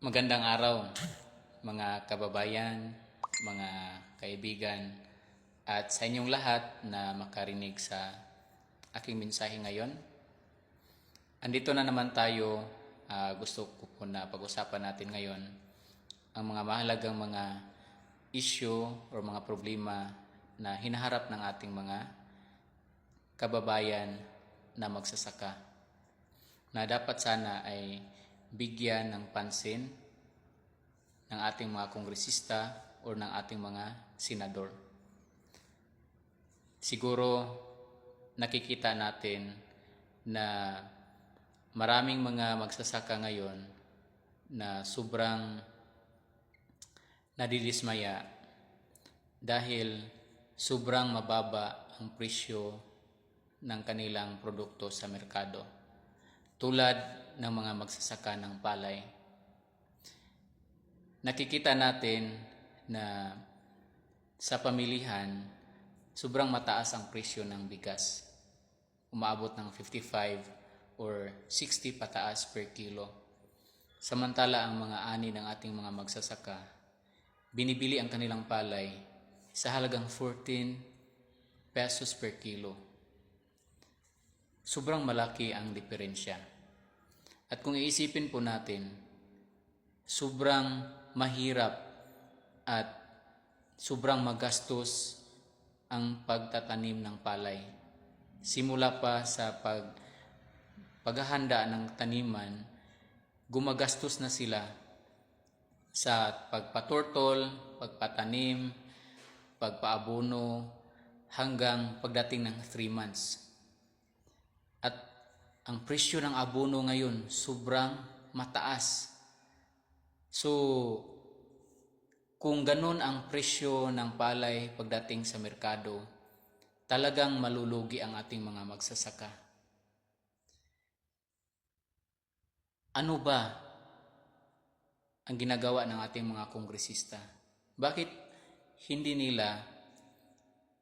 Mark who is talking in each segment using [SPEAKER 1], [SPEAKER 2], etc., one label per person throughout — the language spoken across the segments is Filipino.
[SPEAKER 1] Magandang araw, mga kababayan, mga kaibigan, at sa inyong lahat na makarinig sa aking mensahe ngayon. Andito na naman tayo, gusto ko po na pag-usapan natin ngayon ang mga mahalagang mga issue o mga problema na hinaharap ng ating mga kababayan na magsasaka na dapat sana ay bigyan ng pansin ng ating mga kongresista o ng ating mga senador. Siguro nakikita natin na maraming mga magsasaka ngayon na sobrang nadidismaya dahil sobrang mababa ang presyo ng kanilang produkto sa merkado, tulad ng mga magsasaka ng palay. Nakikita natin na sa pamilihan, sobrang mataas ang presyo ng bigas. Umaabot ng 55 or 60 pataas per kilo. Samantala ang mga ani ng ating mga magsasaka, binibili ang kanilang palay sa halagang 14 pesos per kilo. Sobrang malaki ang diferensya. At kung iisipin po natin, sobrang mahirap at sobrang magastos ang pagtatanim ng palay. Simula pa sa paghahanda ng taniman, gumagastos na sila sa pagpaturtol, pagpatanim, pagpaabono, hanggang pagdating ng 3 months. At ang presyo ng abono ngayon sobrang mataas. So, kung ganun ang presyo ng palay pagdating sa merkado, talagang malulugi ang ating mga magsasaka. Ano ba ang ginagawa ng ating mga kongresista? Bakit hindi nila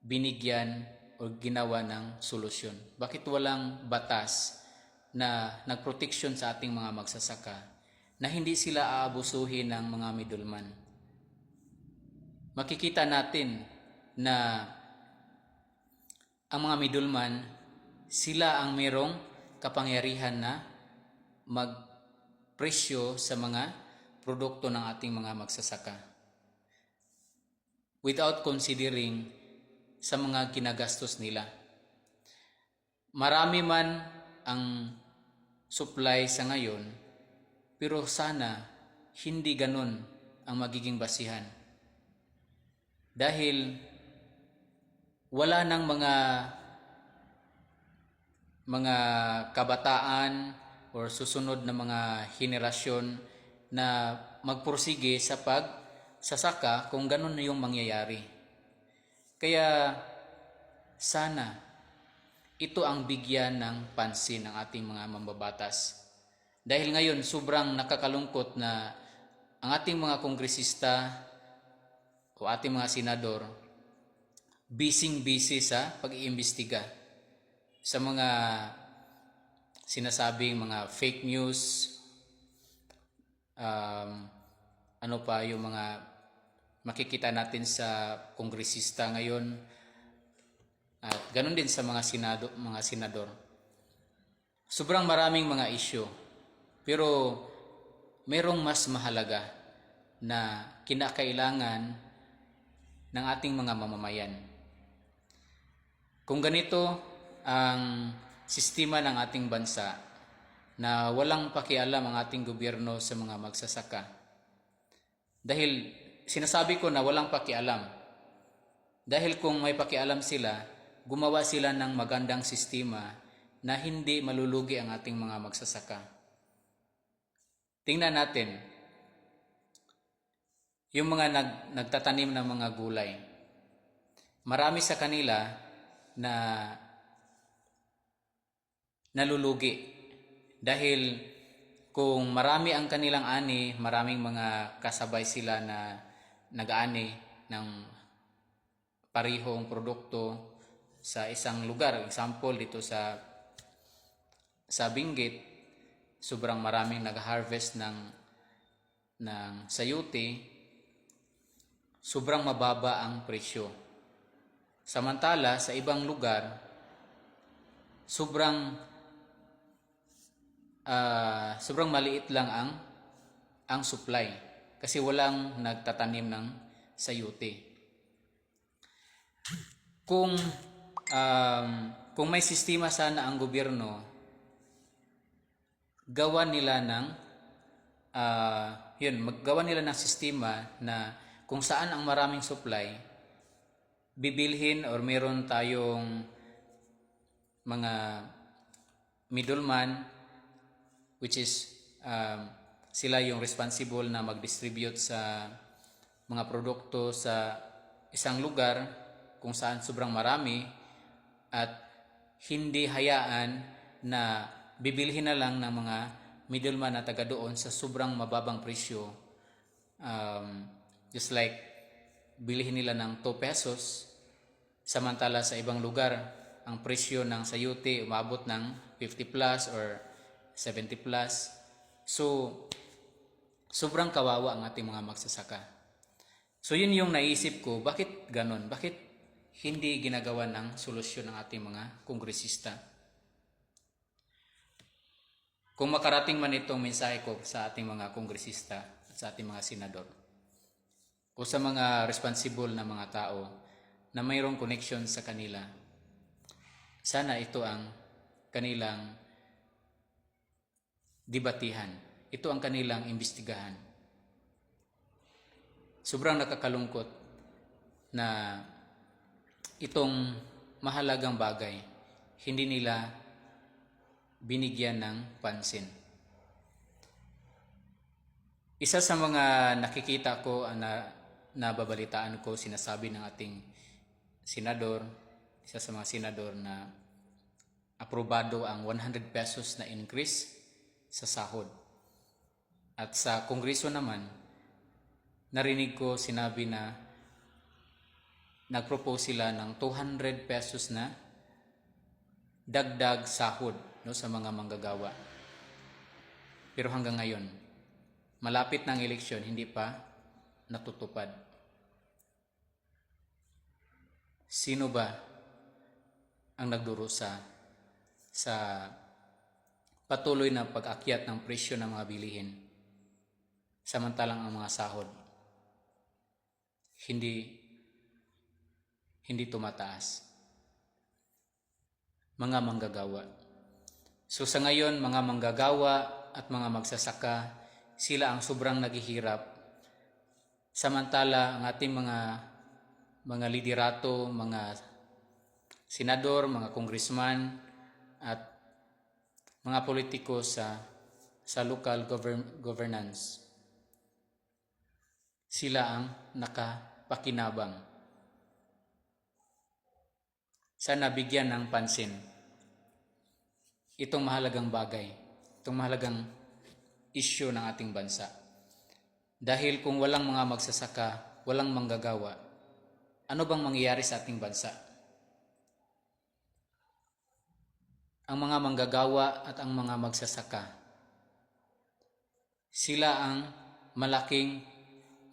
[SPEAKER 1] binigyan o ginawa ng solusyon? Bakit walang batas na nagproteksyon sa ating mga magsasaka na hindi sila aabusuhin ng mga middleman? Makikita natin na ang mga middleman, sila ang merong kapangyarihan na magpresyo sa mga produkto ng ating mga magsasaka without considering sa mga ginagastos nila. Marami man ang supply sa ngayon, pero sana hindi ganun ang magiging basihan. Dahil wala nang mga kabataan o susunod na mga henerasyon na magpursige sa pagsasaka kung ganun na yung mangyayari. Kaya sana ito ang bigyan ng pansin ng ating mga mambabatas. Dahil ngayon sobrang nakakalungkot na ang ating mga kongresista o ating mga senador busy sa pag-iimbestiga sa mga sinasabing mga fake news, ano pa yung mga makikita natin sa kongresista ngayon, at ganun din sa mga senador. Sobrang maraming mga issue, pero merong mas mahalaga na kinakailangan ng ating mga mamamayan. Kung ganito ang sistema ng ating bansa, na walang pakialam ang ating gobyerno sa mga magsasaka, dahil sinasabi ko na walang pakialam, dahil kung may pakialam sila, gumawa sila ng magandang sistema na hindi malulugi ang ating mga magsasaka. Tingnan natin yung mga nagtatanim ng mga gulay. Marami sa kanila na nalulugi dahil kung marami ang kanilang ani, maraming mga kasabay sila na nag-aani ng parihong produkto sa isang lugar. Example, dito sa Benguet, sobrang maraming nag-harvest ng ng sayote, sobrang mababa ang presyo. Samantala, sa ibang lugar, sobrang maliit lang ang supply kasi walang nagtatanim ng sayote. Kung may sistema sana ang gobyerno, gawa nila ng maggawa nila ng sistema na kung saan ang maraming supply, bibilhin or meron tayong mga middleman, which is sila yung responsible na mag-distribute sa mga produkto sa isang lugar kung saan sobrang marami, at hindi hayaan na bibilhin na lang ng mga middleman na taga doon sa sobrang mababang presyo. Just like bilhin nila ng 2 pesos, samantala sa ibang lugar ang presyo ng sayote umabot ng 50 plus or 70 plus. So sobrang kawawa ang ating mga magsasaka. So yun yung naisip ko, bakit ganon? Bakit hindi ginagawa ng solusyon ng ating mga kongresista? Kung makarating man itong mensahe ko sa ating mga kongresista at sa ating mga senador o sa mga responsible na mga tao na mayroong connection sa kanila, sana ito ang kanilang debatihan. Ito ang kanilang imbestigahan. Sobrang nakakalungkot na itong mahalagang bagay hindi nila binigyan ng pansin. Isa sa mga nakikita ko na nababalitaan ko, sinasabi ng ating senador, isa sa mga senador na aprobado ang 100 pesos na increase sa sahod. At sa kongreso naman, narinig ko sinabi na nagpropose sila ng 200 pesos na dagdag sahod sa mga manggagawa. Pero hanggang ngayon, malapit ng eleksyon, hindi pa natutupad. Sino ba ang nagdurusa sa patuloy na pag-akyat ng presyo ng mga bilihin, samantalang ang mga sahod hindi tumataas? Mga manggagawa. So sa ngayon, mga manggagawa at mga magsasaka, sila ang sobrang naghihirap. Samantala ang ating mga liderato, mga senador, mga congressman at mga politiko sa local governance, sila ang nakapakinabang. Sana bigyan ng pansin itong mahalagang bagay, itong mahalagang issue ng ating bansa. Dahil kung walang mga magsasaka, walang manggagawa, ano bang mangyayari sa ating bansa? Ang mga manggagawa at ang mga magsasaka, sila ang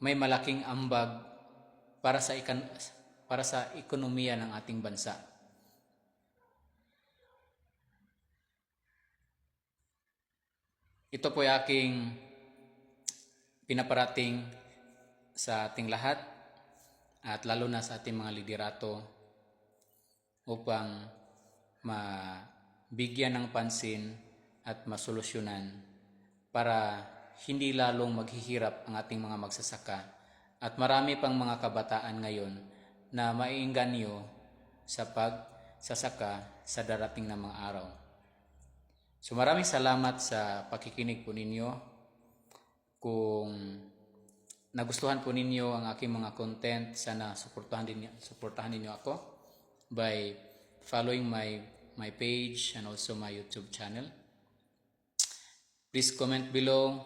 [SPEAKER 1] may malaking ambag para sa ekonomiya ng ating bansa. Ito po ay aking pinaparating sa ating lahat at lalo na sa ating mga liderato upang mabigyan ng pansin at masolusyonan para hindi lalong maghihirap ang ating mga magsasaka at marami pang mga kabataan ngayon na maiengganyo sa pagsasaka sa darating na mga araw. So maraming salamat sa pakikinig po ninyo. Kung nagustuhan po ninyo ang aking mga content, sana suportahan ninyo ako by following my page and also my YouTube channel. Please comment below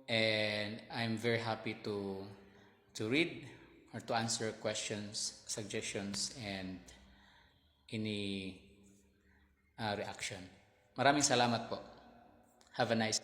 [SPEAKER 1] and I'm very happy to read or to answer questions, suggestions, and any reaction. Maraming salamat po. Have a nice